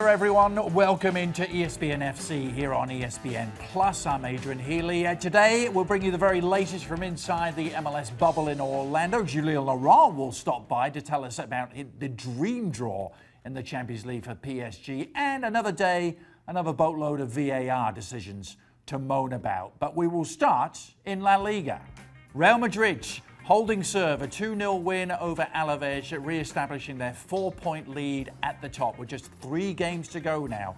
Everyone, welcome into ESPN FC here on ESPN Plus. I'm Adrian Healy. Today we'll bring you the very latest from inside the MLS bubble in Orlando. Julien Laurent will stop by to tell us about the dream draw in the Champions League for PSG, and another day, another boatload of VAR decisions to moan about. But we will start in La Liga. Real Madrid holding serve, a 2-0 win over Alaves, re-establishing their 4-point lead at the top with just 3 games to go now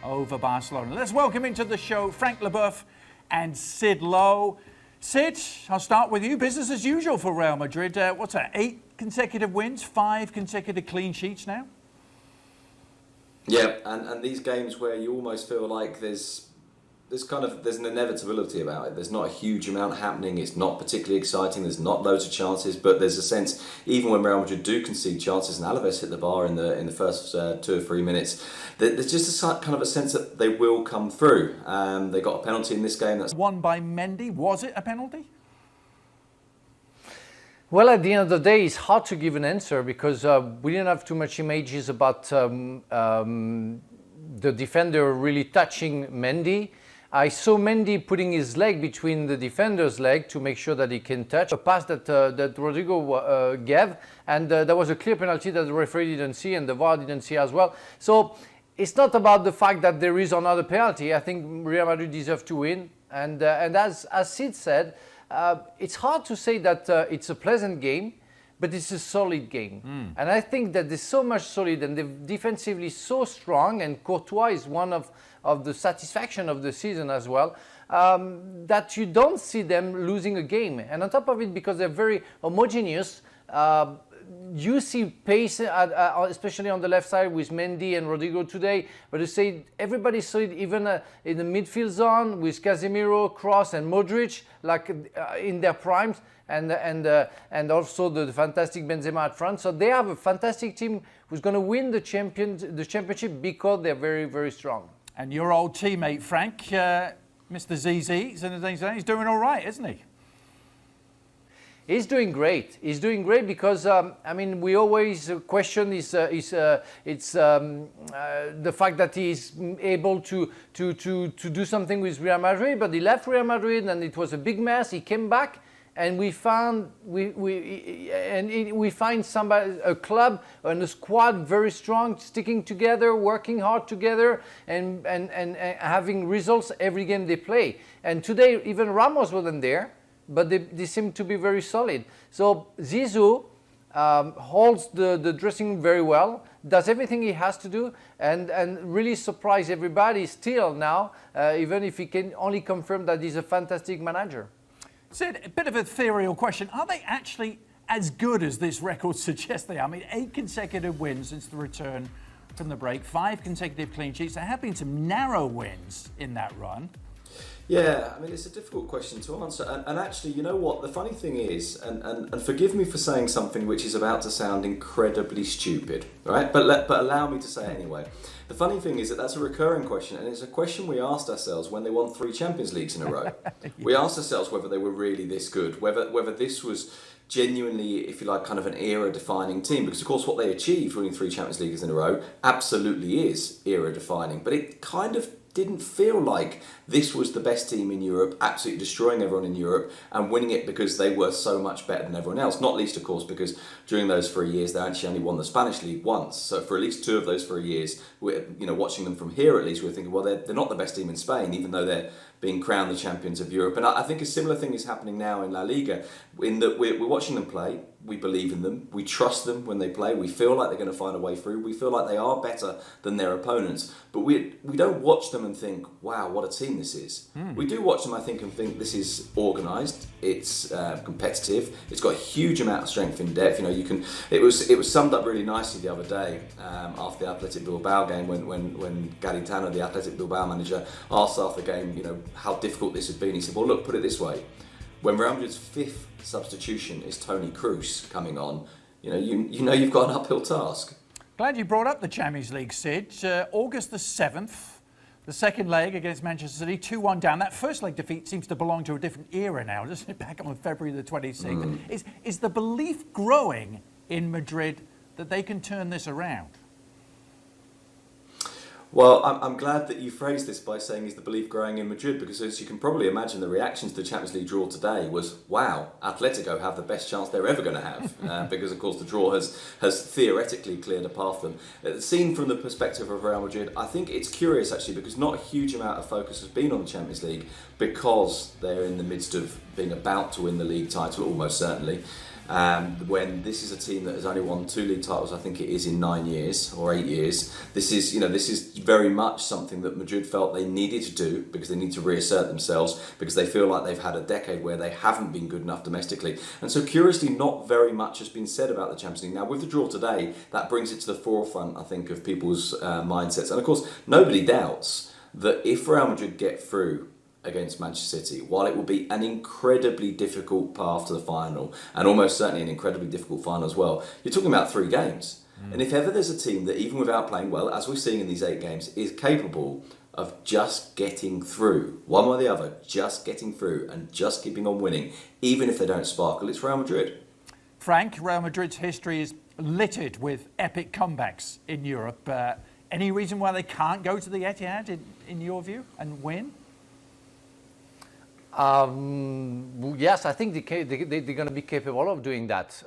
over Barcelona. Let's welcome into the show Frank Leboeuf and Sid Lowe. Sid, I'll start with you. Business as usual for Real Madrid. What's that, 8 consecutive wins, 5 consecutive clean sheets now? Yeah, and these games where you almost feel like there's an inevitability about it. There's not a huge amount happening. It's not particularly exciting. There's not loads of chances, but there's a sense, even when Real Madrid do concede chances, and Alaves hit the bar in the first 2 or 3 minutes, there's just a sense that they will come through. They got a penalty in this game. That's won by Mendy. Was it a penalty? Well, at the end of the day, it's hard to give an answer because we didn't have too much images about the defender really touching Mendy. I saw Mendy putting his leg between the defender's leg to make sure that he can touch. A pass that Rodrigo gave, and there was a clear penalty that the referee didn't see and the VAR didn't see as well. So it's not about the fact that there is another penalty. I think Real Madrid deserve to win. And as Sid said, it's hard to say that it's a pleasant game, but it's a solid game. And I think that there's so much solid and they're defensively so strong, and Courtois is one of the satisfaction of the season as well, that you don't see them losing a game. And on top of it, because they're very homogeneous, you see pace, especially on the left side with Mendy and Rodrigo today. But you say everybody saw it even in the midfield zone with Casemiro, Kroos and Modric, like in their primes, and also the fantastic Benzema at front. So they have a fantastic team who's going to win the championship because they're very, very strong. And your old teammate, Frank, Mr. ZZ, he's doing all right, isn't he? He's doing great. He's doing great because, we always question the fact that he's able to do something with Real Madrid, but he left Real Madrid and it was a big mess. He came back. And we find somebody, a club and a squad very strong, sticking together, working hard together, and having results every game they play. And today, even Ramos wasn't there, but they seem to be very solid. So Zizou holds the dressing room very well, does everything he has to do, and really surprise everybody still now, even if he can only confirm that he's a fantastic manager. Sid, a bit of an ethereal question. Are they actually as good as this record suggests they are? I mean, 8 consecutive wins since the return from the break, 5 consecutive clean sheets. There have been some narrow wins in that run. Yeah, I mean, it's a difficult question to answer. And actually, you know what? The funny thing is, and forgive me for saying something which is about to sound incredibly stupid, right? But allow me to say it anyway. The funny thing is that that's a recurring question, and it's a question we asked ourselves when they won 3 Champions Leagues in a row. We asked ourselves whether they were really this good, whether this was genuinely, if you like, kind of an era-defining team. Because, of course, what they achieved winning 3 Champions Leagues in a row absolutely is era-defining. But it kind of didn't feel like this was the best team in Europe, absolutely destroying everyone in Europe and winning it because they were so much better than everyone else. Not least, of course, because during those 3 years, they actually only won the Spanish League once. So for at least 2 of those 3 years, watching them from here at least, we're thinking, well, they're not the best team in Spain, even though they're being crowned the champions of Europe. And I think a similar thing is happening now in La Liga, in that we're watching them play, we believe in them, we trust them when they play, we feel like they're going to find a way through, we feel like they are better than their opponents, but we don't watch them and think, wow, what a team this is. We do watch them, I think, and think this is organised, it's competitive, it's got a huge amount of strength in depth. It was summed up really nicely the other day after the Athletic Bilbao game when Garitano, the Athletic Bilbao manager, asked after the game, how difficult this had been. He said, well, look, put it this way. When Real Madrid's 5th substitution is Toni Kroos coming on, you've got an uphill task. Glad you brought up the Champions League, Sid. August the 7th, the second leg against Manchester City, 2-1 down. That first leg defeat seems to belong to a different era now, doesn't it? Back on February the 26th. Is the belief growing in Madrid that they can turn this around? Well, I'm glad that you phrased this by saying is the belief growing in Madrid, because as you can probably imagine, the reaction to the Champions League draw today was, wow, Atletico have the best chance they're ever going to have, because of course the draw has theoretically cleared a path for them. Seen from the perspective of Real Madrid, I think it's curious actually, because not a huge amount of focus has been on the Champions League, because they're in the midst of being about to win the league title, almost certainly. When this is a team that has only won 2 league titles, I think it is, in 9 years or 8 years. This is very much something that Madrid felt they needed to do, because they need to reassert themselves, because they feel like they've had a decade where they haven't been good enough domestically. And so curiously, not very much has been said about the Champions League. Now with the draw today, that brings it to the forefront, I think, of people's mindsets. And of course, nobody doubts that if Real Madrid get through against Manchester City, while it will be an incredibly difficult path to the final, and almost certainly an incredibly difficult final as well, you're talking about 3 games. And if ever there's a team that, even without playing well, as we're seeing in these 8 games, is capable of just getting through, one way or the other, just getting through and just keeping on winning, even if they don't sparkle, it's Real Madrid. Frank, Real Madrid's history is littered with epic comebacks in Europe. Any reason why they can't go to the Etihad, in your view, and win? Yes, I think they're going to be capable of doing that,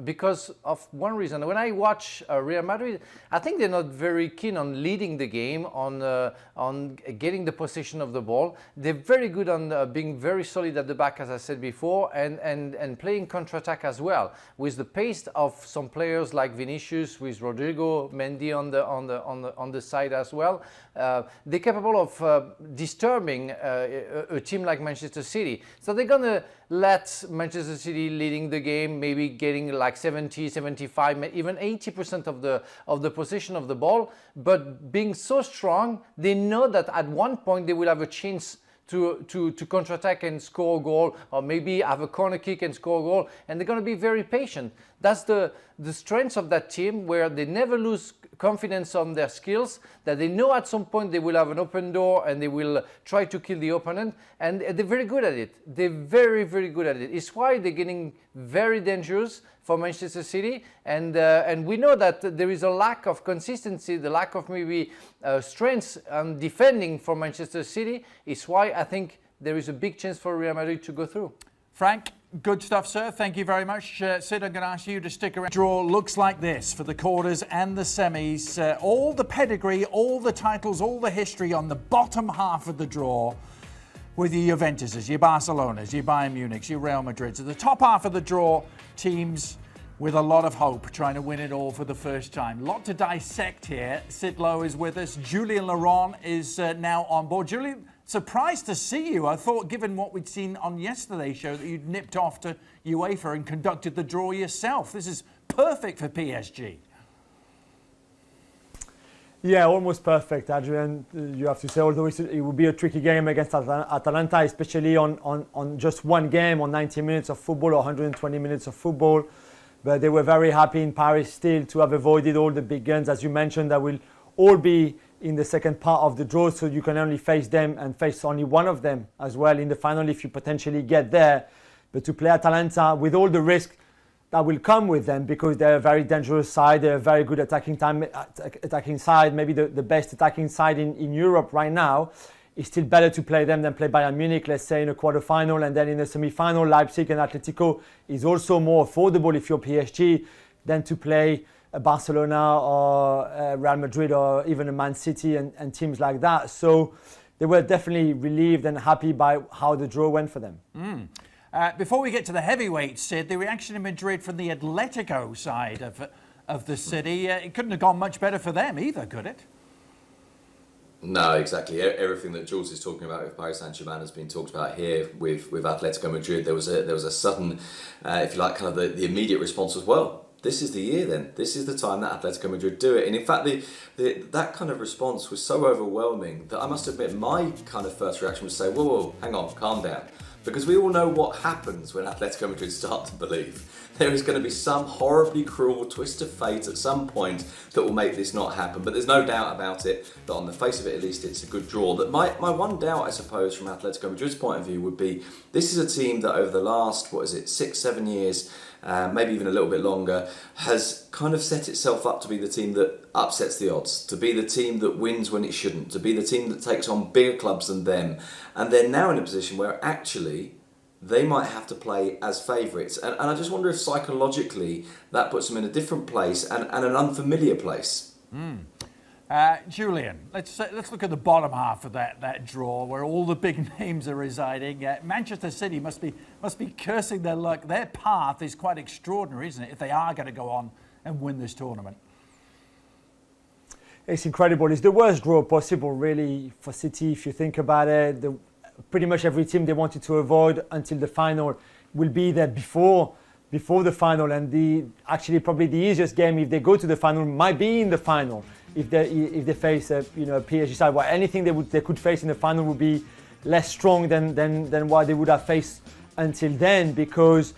because of one reason. When I watch Real Madrid, I think they're not very keen on leading the game, on getting the possession of the ball. They're very good on being very solid at the back, as I said before, and playing counter-attack as well, with the pace of some players like Vinicius, with Rodrigo, Mendy on the side as well. They're capable of disturbing a team like Manchester City. So they're going to let Manchester City leading the game, maybe getting like 70, 75, even 80% of the possession of the ball, but being so strong, they know that at one point they will have a chance to counter-attack and score a goal, or maybe have a corner kick and score a goal, and they're going to be very patient. That's the strength of that team, where they never lose confidence on their skills, that they know at some point they will have an open door and they will try to kill the opponent, and they're very good at it. They're very, very good at it. It's why they're getting very dangerous for Manchester City, and we know that there is a lack of consistency, the lack of maybe strength and defending for Manchester City. Is why I think there is a big chance for Real Madrid to go through. Frank, good stuff, sir. Thank you very much. Sid, I'm going to ask you to stick around. Draw looks like this for the quarters and the semis. All the pedigree, all the titles, all the history on the bottom half of the draw, with your Juventuses, your Barcelonas, your Bayern Munichs, your Real Madrids. At the top half of the draw, teams with a lot of hope, trying to win it all for the first time. A lot to dissect here. Sid Lowe is with us. Julien Laurent is now on board. Julien, surprised to see you. I thought, given what we'd seen on yesterday's show, that you'd nipped off to UEFA and conducted the draw yourself. This is perfect for PSG. Yeah, almost perfect, Adrian. You have to say, although it would be a tricky game against Atalanta, especially on just one game, on 90 minutes of football or 120 minutes of football. But they were very happy in Paris still to have avoided all the big guns. As you mentioned, that will all be in the second part of the draw, so you can only face them and face only one of them as well in the final if you potentially get there. But to play Atalanta with all the risk that will come with them, because they're a very dangerous side, they're a very good attacking side, maybe the best attacking side in Europe right now, it's still better to play them than play Bayern Munich, let's say in a quarterfinal, and then in a semi-final, Leipzig and Atletico is also more affordable if you're PSG than to play Barcelona or Real Madrid or even a Man City and teams like that. So they were definitely relieved and happy by how the draw went for them. Before we get to the heavyweights, Sid, the reaction in Madrid from the Atletico side of the city, it couldn't have gone much better for them either, could it? No, exactly. Everything that Jules is talking about with Paris Saint-Germain has been talked about here with Atletico Madrid. There was a sudden, if you like, kind of the immediate response as well. This is the year then. This is the time that Atletico Madrid do it. And in fact, that kind of response was so overwhelming that I must admit my kind of first reaction was to say, whoa, hang on, calm down. Because we all know what happens when Atletico Madrid start to believe. There is going to be some horribly cruel twist of fate at some point that will make this not happen. But there's no doubt about it that on the face of it, at least, it's a good draw. That my one doubt, I suppose, from Atletico Madrid's point of view would be, this is a team that over the last, 6-7 years, maybe even a little bit longer, has kind of set itself up to be the team that upsets the odds, to be the team that wins when it shouldn't, to be the team that takes on bigger clubs than them. And they're now in a position where actually they might have to play as favourites. And I just wonder if psychologically that puts them in a different place and an unfamiliar place. Julian, let's look at the bottom half of that draw where all the big names are residing. Manchester City must be cursing their luck. Their path is quite extraordinary, isn't it, if they are going to go on and win this tournament? It's incredible. It's the worst draw possible, really, for City. If you think about it, pretty much every team they wanted to avoid until the final will be there before the final. And actually probably the easiest game, if they go to the final, might be in the final. If they face a PSG side, well, anything they could face in the final would be less strong than what they would have faced until then, because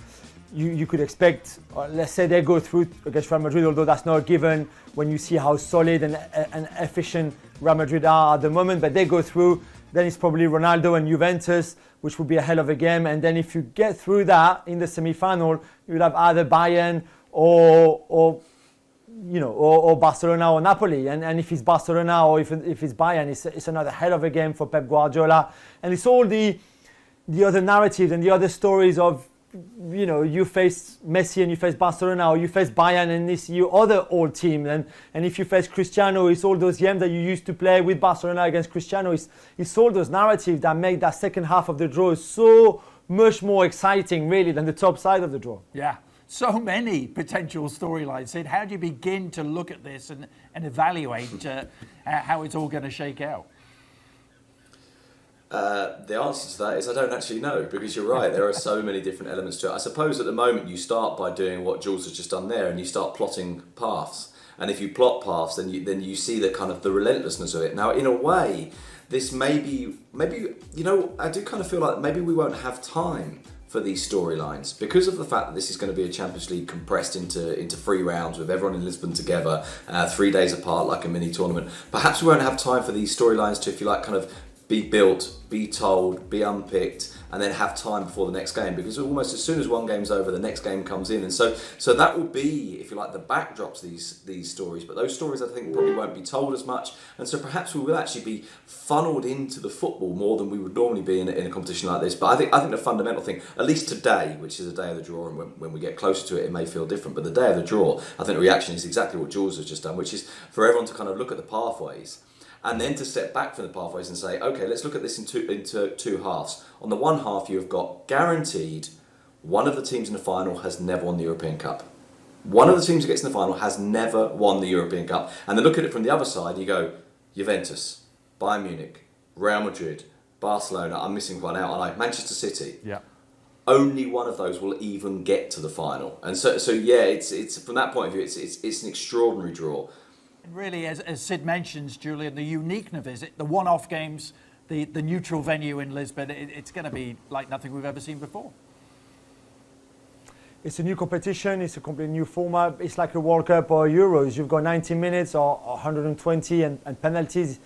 you could expect, let's say they go through against Real Madrid, although that's not a given when you see how solid and efficient Real Madrid are at the moment, but they go through, then it's probably Ronaldo and Juventus, which would be a hell of a game. And then if you get through that in the semi-final, you'll have either Bayern or Barcelona or Napoli. And if it's Barcelona or if it's Bayern, it's another hell of a game for Pep Guardiola. And it's all the other narratives and the other stories of, you face Messi and you face Barcelona, or you face Bayern and this your other old team. And if you face Cristiano, it's all those games that you used to play with Barcelona against Cristiano. It's all those narratives that make that second half of the draw so much more exciting, really, than the top side of the draw. Yeah. So many potential storylines. Sid, how do you begin to look at this and evaluate how it's all going to shake out? The answer to that is I don't actually know, because you're right, there are so many different elements to it. I suppose at the moment you start by doing what Jules has just done there, and you start plotting paths. And if you plot paths, then you see the kind of the relentlessness of it. Now, in a way, this maybe I do kind of feel like maybe we won't have time for these storylines because of the fact that this is going to be a Champions League compressed into 3 rounds with everyone in Lisbon together, 3 days apart like a mini tournament. Perhaps we won't have time for these storylines to, if you like, kind of be built, be told, be unpicked, and then have time before the next game, because almost as soon as one game's over, the next game comes in. And so that will be, if you like, the backdrops to these stories. But those stories, I think, probably won't be told as much. And so perhaps we will actually be funneled into the football more than we would normally be in a competition like this. But I think the fundamental thing, at least today, which is a day of the draw, and when we get closer to it, it may feel different. But the day of the draw, I think the reaction is exactly what Jules has just done, which is for everyone to kind of look at the pathways and then to step back from the pathways and say, okay, let's look at this into two halves. On the one half, you've got guaranteed one of the teams in the final has never won the European Cup. One of the teams that gets in the final has never won the European Cup. And then look at it from the other side, you go, Juventus, Bayern Munich, Real Madrid, Barcelona, I'm missing one out, aren't I? Manchester City. Yeah. Only one of those will even get to the final. And so yeah, it's from that point of view, it's an extraordinary draw. Really, as Sid mentions, Julian, the uniqueness of it, the one-off games, the neutral venue in Lisbon, it's going to be like nothing we've ever seen before. It's a new competition, it's a completely new format. It's like a World Cup or Euros. You've got 90 minutes or 120 and penalties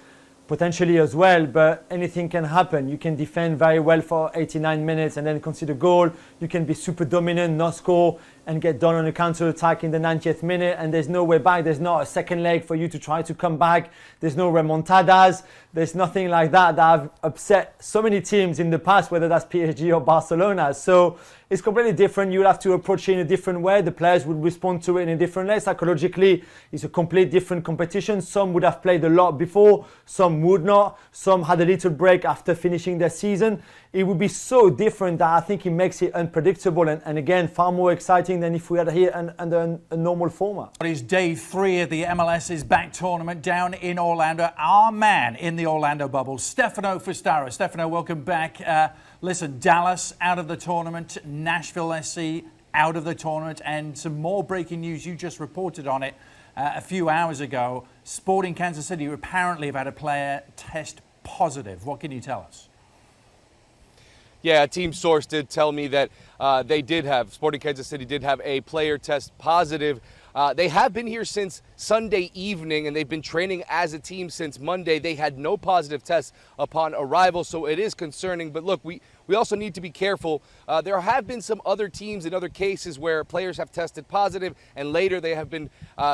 potentially as well, but anything can happen. You can defend very well for 89 minutes and then concede a goal. You can be super dominant, not score, and get done on a counter-attack in the 90th minute, and there's no way back. There's not a second leg for you to try to come back. There's no remontadas. There's nothing like that have upset so many teams in the past, whether that's PSG or Barcelona. So it's completely different. You'll have to approach it in a different way. The players would respond to it in a different way. Psychologically, it's a complete different competition. Some would have played a lot before, some would not. Some had a little break after finishing their season. It would be so different that I think it makes it unpredictable and again, far more exciting than if we had here under a normal format. It is day 3 of the MLS's back tournament down in Orlando. Our man in the Orlando bubble, Stefano Fustaro. Stefano, welcome back. Listen, Dallas out of the tournament, Nashville SC out of the tournament, and some more breaking news. You just reported on it a few hours ago. Sporting Kansas City apparently have had a player test positive. What can you tell us? Yeah, a team source did tell me that Sporting Kansas City did have a player test positive They have been here since Sunday evening, and they've been training as a team since Monday. They had no positive tests upon arrival, so it is concerning. But look, we also need to be careful. There have been some other teams in other cases where players have tested positive, and later they have been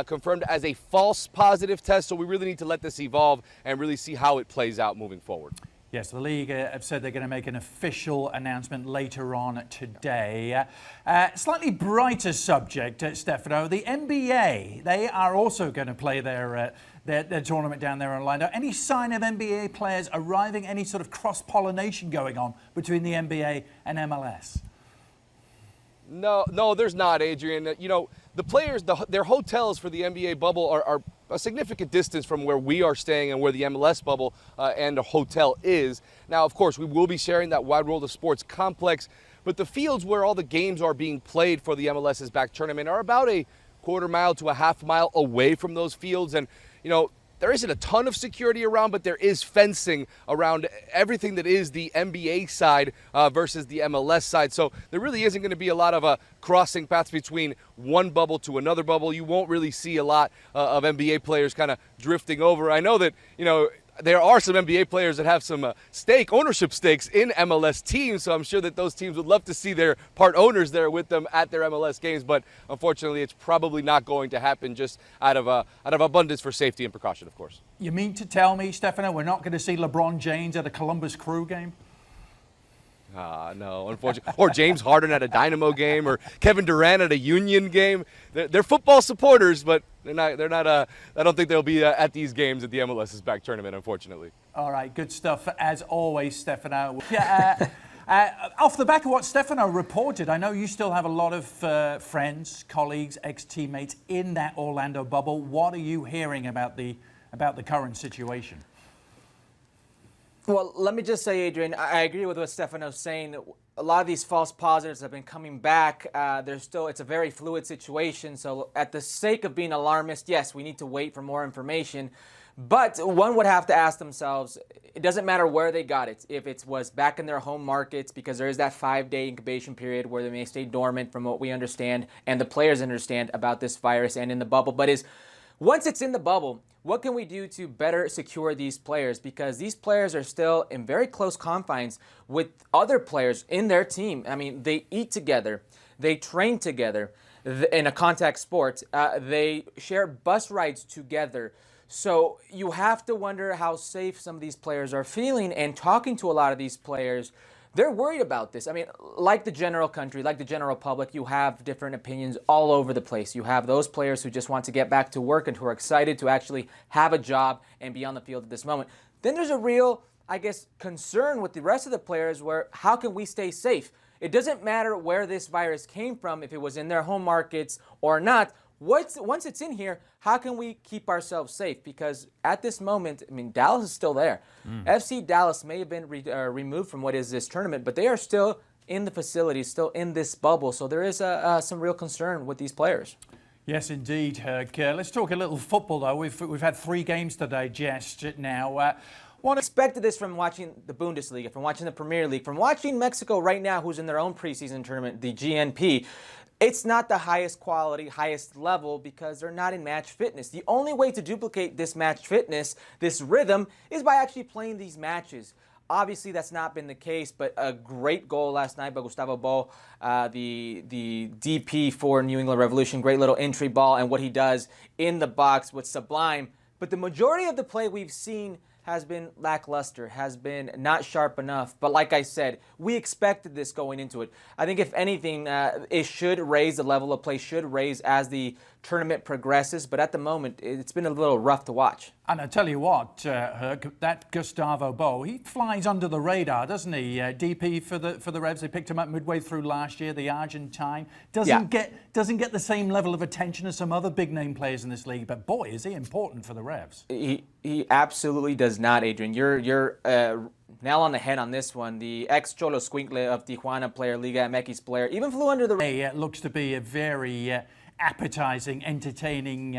confirmed as a false positive test. So we really need to let this evolve and really see how it plays out moving forward. Yes, the league have said they're going to make an official announcement later on today. Slightly brighter subject, Stefano. The NBA, they are also going to play their tournament down there in Orlando. Any sign of NBA players arriving? Any sort of cross-pollination going on between the NBA and MLS? No, there's not, Adrian. You know, the players, their hotels for the NBA bubble are a significant distance from where we are staying and where the MLS bubble and the hotel is. Now, of course, we will be sharing that Wide World of Sports complex, but the fields where all the games are being played for the MLS's back tournament are about a quarter mile to a half mile away from those fields. And, you know, there isn't a ton of security around, but there is fencing around everything that is the NBA side versus the MLS side. So there really isn't going to be a lot of crossing paths between one bubble to another bubble. You won't really see a lot of NBA players kind of drifting over. I know that, you know, there are some NBA players that have some ownership stakes in MLS teams, so I'm sure that those teams would love to see their part owners there with them at their MLS games, but unfortunately it's probably not going to happen just out of abundance for safety and precaution, of course. You mean to tell me, Stefano, we're not going to see LeBron James at a Columbus Crew game? No, unfortunately. Or James Harden at a Dynamo game, or Kevin Durant at a Union game. They're football supporters, but they're not. I don't think they'll be at these games at the MLS's back tournament, unfortunately. All right, good stuff as always, Stefano. Off the back of what Stefano reported, I know you still have a lot of friends, colleagues, ex-teammates in that Orlando bubble. What are you hearing about the current situation? Well, let me just say, Adrian, I agree with what Stefano's saying. A lot of these false positives have been coming back. It's a very fluid situation. So at the sake of being alarmist, yes, we need to wait for more information. But one would have to ask themselves, it doesn't matter where they got it. If it was back in their home markets, because there is that 5-day incubation period where they may stay dormant from what we understand and the players understand about this virus and in the bubble. But once it's in the bubble, what can we do to better secure these players? Because these players are still in very close confines with other players in their team. I mean, they eat together, they train together in a contact sport, they share bus rides together. So you have to wonder how safe some of these players are feeling, and talking to a lot of these players, they're worried about this. I mean, like the general country, like the general public, you have different opinions all over the place. You have those players who just want to get back to work and who are excited to actually have a job and be on the field at this moment. Then there's a real, I guess, concern with the rest of the players where how can we stay safe? It doesn't matter where this virus came from, if it was in their home markets or not. Once it's in here, how can we keep ourselves safe? Because at this moment, I mean, Dallas is still there. FC Dallas may have been removed from what is this tournament, but they are still in the facility, still in this bubble. So there is some real concern with these players. Yes, indeed, Herc. Let's talk a little football, though. We've had 3 games to digest now. What expected this from watching the Bundesliga, from watching the Premier League, from watching Mexico right now, who's in their own preseason tournament, the GNP. It's not the highest quality, highest level, because they're not in match fitness. The only way to duplicate this match fitness, this rhythm, is by actually playing these matches. Obviously, that's not been the case, but a great goal last night by Gustavo Bo, the DP for New England Revolution. Great little entry ball, and what he does in the box was sublime. But the majority of the play we've seen has been lackluster, has been not sharp enough. But like I said, we expected this going into it. I think if anything, it should raise, the level of play should raise as the tournament progresses. But at the moment, it's been a little rough to watch. And I tell you what, Herc, that Gustavo Bo, he flies under the radar, doesn't he? DP for the Revs, they picked him up midway through last year, the Argentine. Doesn't get the same level of attention as some other big-name players in this league, but boy, is he important for the Revs. He absolutely does not, Adrian. You're nail on the head on this one. The ex-Cholo Squinkle of Tijuana player, Liga MX player, even flew under the radar. It looks to be a very appetizing, entertaining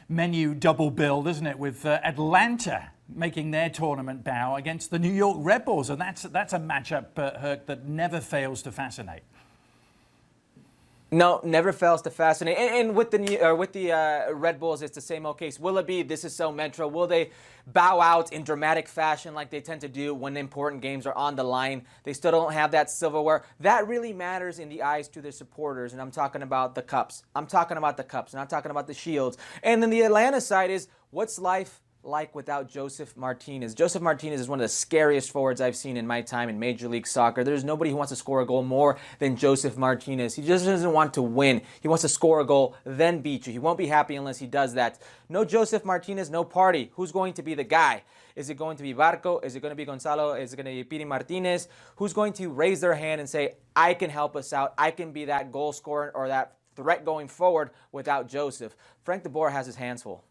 menu double bill, doesn't it, with Atlanta making their tournament bow against the New York Red Bulls, and that's a matchup, Herc, that never fails to fascinate. No, never fails to fascinate. And with the Red Bulls, it's the same old case. Will it be this is so Metro? Will they bow out in dramatic fashion like they tend to do when important games are on the line? They still don't have that silverware. That really matters in the eyes to their supporters. And I'm talking about the cups. I'm talking about the cups. Not talking about the shields. And then the Atlanta side is, what's life like without Josef Martinez? Josef Martinez is one of the scariest forwards I've seen in my time in Major League Soccer. There's nobody who wants to score a goal more than Josef Martinez. He just doesn't want to win. He wants to score a goal, then beat you. He won't be happy unless he does that. No Josef Martinez, no party. Who's going to be the guy? Is it going to be Barco? Is it going to be Gonzalo? Is it going to be Piri Martinez? Who's going to raise their hand and say, I can help us out. I can be that goal scorer or that threat going forward without Josef. Frank de Boer has his hands full.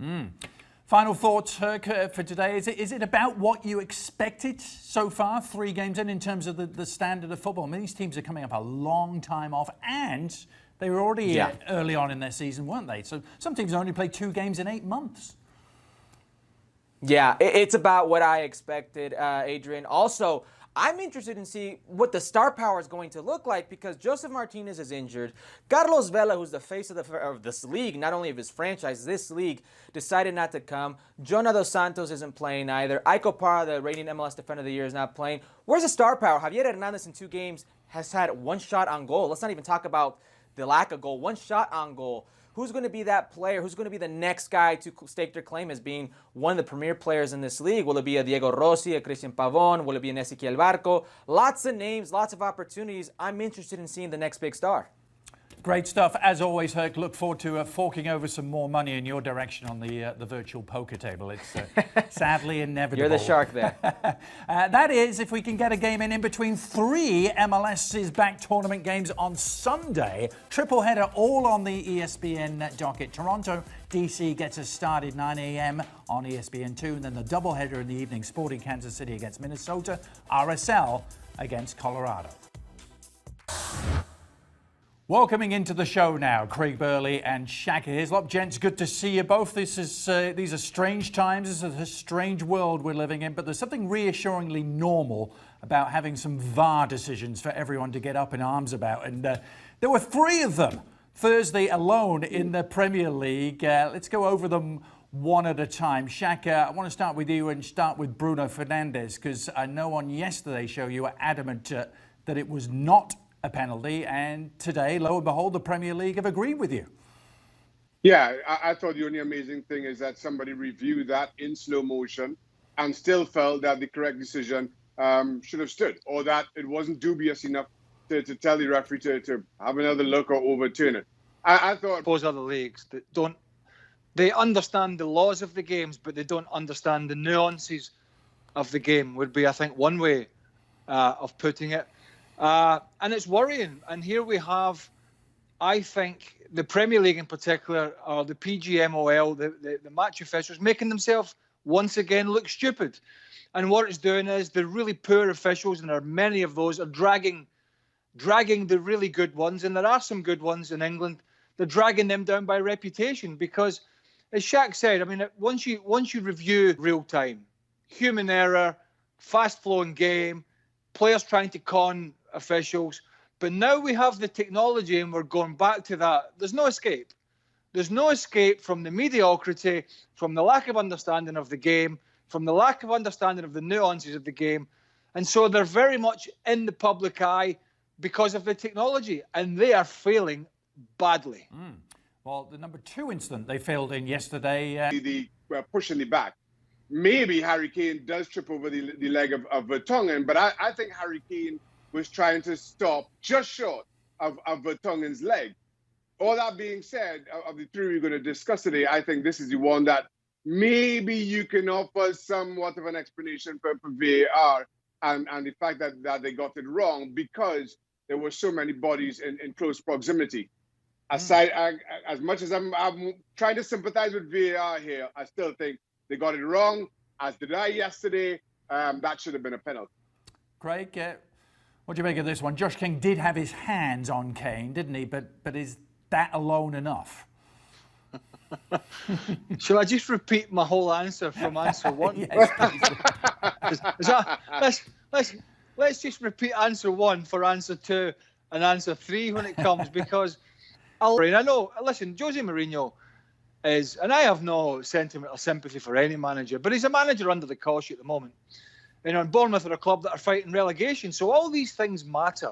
Final thoughts, Herc, for today. Is it about what you expected so far, 3 games in terms of the standard of football? I mean, these teams are coming up a long time off, and they were already early on in their season, weren't they? So some teams only play 2 games in 8 months. Yeah, it's about what I expected, Adrian. Also, I'm interested in seeing what the star power is going to look like because Josef Martinez is injured. Carlos Vela, who's the face of this league, not only of his franchise, this league, decided not to come. Jonah Dos Santos isn't playing either. Iko Parra, the reigning MLS Defender of the Year, is not playing. Where's the star power? Javier Hernandez in 2 games has had 1 shot on goal. Let's not even talk about the lack of goal. 1 shot on goal. Who's going to be that player? Who's going to be the next guy to stake their claim as being one of the premier players in this league? Will it be a Diego Rossi, a Christian Pavon? Will it be an Ezequiel Barco? Lots of names, lots of opportunities. I'm interested in seeing the next big star. Great stuff. As always, Herc, look forward to forking over some more money in your direction on the virtual poker table. It's sadly inevitable. You're the shark there. That is, if we can get a game in between 3 MLS's back tournament games on Sunday. Triple header all on the ESPN docket. Toronto, DC gets us started 9 a.m. on ESPN2. And then the double header in the evening, Sporting Kansas City against Minnesota, RSL against Colorado. Welcoming into the show now, Craig Burley and Shaka Hislop. Gents, good to see you both. These are strange times. This is a strange world we're living in, but there's something reassuringly normal about having some VAR decisions for everyone to get up in arms about. And there were 3 of them Thursday alone in the Premier League. Let's go over them one at a time. Shaka, I want to start with you and start with Bruno Fernandes, because I know on yesterday's show you were adamant that it was not a penalty, and today, lo and behold, the Premier League have agreed with you. Yeah, I thought the only amazing thing is that somebody reviewed that in slow motion and still felt that the correct decision should have stood, or that it wasn't dubious enough to tell the referee to have another look or overturn it. I thought those other leagues that they understand the laws of the games, but they don't understand the nuances of the game would be, I think, one way of putting it. And it's worrying. And here we have, I think, the Premier League in particular, or the PGMOL, the match officials, making themselves once again look stupid. And what it's doing is the really poor officials, and there are many of those, are dragging the really good ones, and there are some good ones in England, they're dragging them down by reputation. Because, as Shaq said, I mean, once you review real time, human error, fast-flowing game, players trying to con officials, but now we have the technology and we're going back to that. There's no escape. There's no escape from the mediocrity, from the lack of understanding of the game, from the lack of understanding of the nuances of the game. And so they're very much in the public eye because of the technology, and they are failing badly. Well, the number 2 incident they failed in yesterday. the push in the back. Maybe Harry Kane does trip over the leg of Vertonghen, but I think Harry Kane was trying to stop just short of Vertonghen's leg. All that being said, of the 3 we're going to discuss today, I think this is the one that maybe you can offer somewhat of an explanation for VAR and the fact that they got it wrong because there were so many bodies in close proximity. Aside, as much as I'm trying to sympathize with VAR here, I still think they got it wrong, as did I yesterday. That should have been a penalty. Craig, what do you make of this one? Josh King did have his hands on Kane, didn't he? But is that alone enough? Shall I just repeat my whole answer from answer 1? Yes, let's just repeat answer 1 for answer 2 and answer 3 when it comes, because I know, listen, Jose Mourinho is, and I have no sentiment or sympathy for any manager, but he's a manager under the cosh at the moment. And Bournemouth are a club that are fighting relegation. So all these things matter.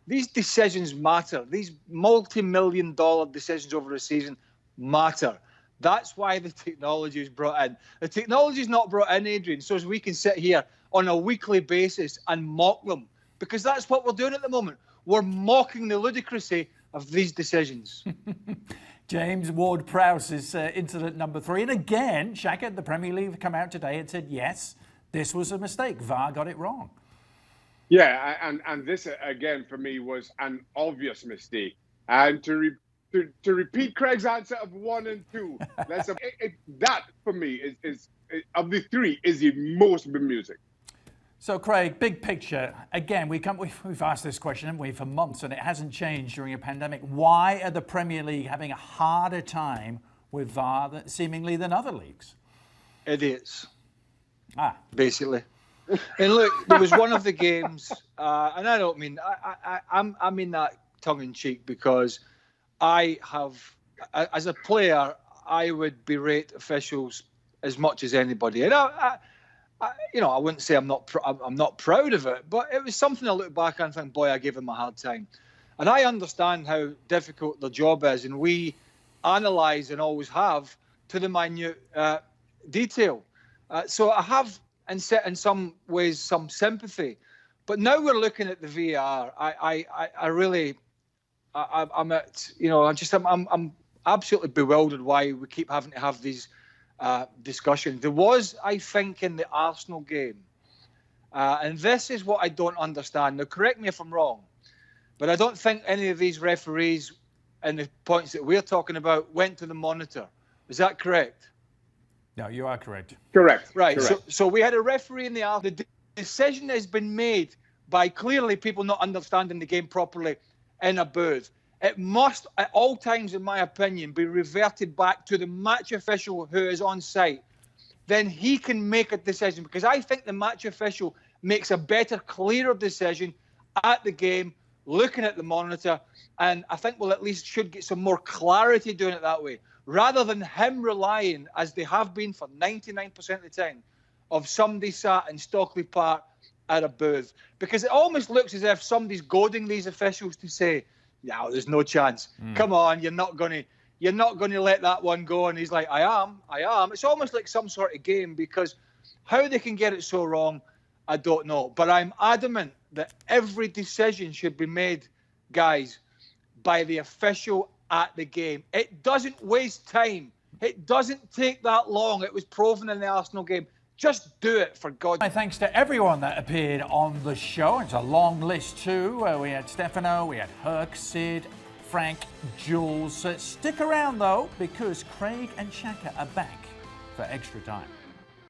These decisions matter. These multi-million-dollar decisions over a season matter. That's why the technology is brought in. The technology is not brought in, Adrian, so as we can sit here on a weekly basis and mock them, because that's what we're doing at the moment. We're mocking the ludicrousy of these decisions. James Ward-Prowse is incident number 3. And again, Shaka, the Premier League have come out today and said, yes, this was a mistake. VAR got it wrong. Yeah, and this, again, for me, was an obvious mistake. And to repeat Craig's answer of 1 and 2, that, for me, is of the 3, is the most bemusing. So, Craig, big picture. Again, we've asked this question, haven't we, for months, and it hasn't changed during a pandemic. Why are the Premier League having a harder time with VAR seemingly than other leagues? Idiots. Basically. And look, there was one of the games, and I don't mean, I mean that tongue-in-cheek, because I have, as a player, I would berate officials as much as anybody. And I wouldn't say I'm not proud of it, but it was something I look back and think, boy, I gave them a hard time. And I understand how difficult the job is, and we analyse and always have to the minute detail. So I have, in some ways, some sympathy. But now we're looking at the VAR. I'm absolutely bewildered why we keep having to have these discussions. There was, I think, in the Arsenal game, and this is what I don't understand. Now, correct me if I'm wrong, but I don't think any of these referees and the points that we're talking about went to the monitor. Is that correct? No, you are correct. Correct. Right. Correct. So we had a referee in the Arsenal. The decision has been made by clearly people not understanding the game properly in a booth. It must, at all times, in my opinion, be reverted back to the match official who is on site. Then he can make a decision, because I think the match official makes a better, clearer decision at the game, looking at the monitor, and I think we'll at least should get some more clarity doing it that way, rather than him relying, as they have been for 99% of the time, of somebody sat in Stockley Park at a booth. Because it almost looks as if somebody's goading these officials to say, no, there's no chance. Come on, you're not going to let that one go. And he's like, I am. It's almost like some sort of game, because how they can get it so wrong, I don't know. But I'm adamant that every decision should be made, guys, by the official at the game. It doesn't waste time. It doesn't take that long. It was proven in the Arsenal game. Just do it, for God's sake. My thanks to everyone that appeared on the show. It's a long list too. We had Stefano, we had Herc, Sid, Frank, Jules. Stick around though, because Craig and Shaka are back for extra time.